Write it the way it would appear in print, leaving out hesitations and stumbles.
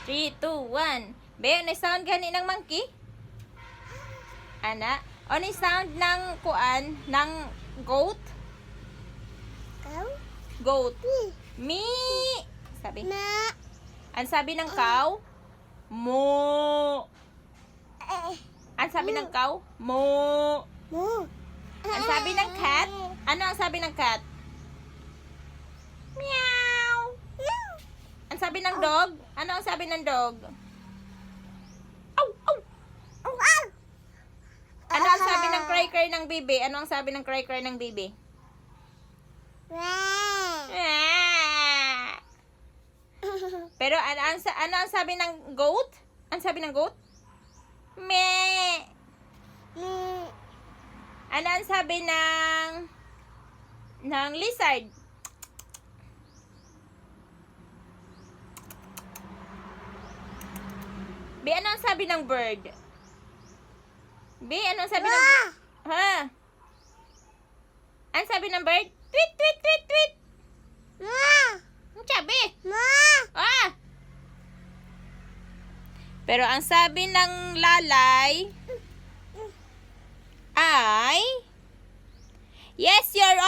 3, 2, 1. Be, ano sound gani ng monkey? Ana? Ano sound ng kuan? Ng goat? Goat. Me. Sabi. Ang sabi ng cow? Mo. Ang sabi ng cow? Mo. Ang sabi ng cat? Ano ang sabi ng cat? Meow. Ang sabi ng dog? Ano ang sabi ng dog? Aw, aw. Ano ang sabi ng cry-cry ng bibi? Ano ang sabi ng cry-cry ng bibi? Pero ano ang sabi ng goat? Ang sabi ng goat? Me. Ano ang sabi ng lizard? Bi, ano ang sabi ng bird? Bi, ano ang sabi ng ha? Ang sabi ng bird? Tweet, tweet, tweet, tweet. Ang sabi? Ah! Pero ang sabi ng lalay ay, yes, Your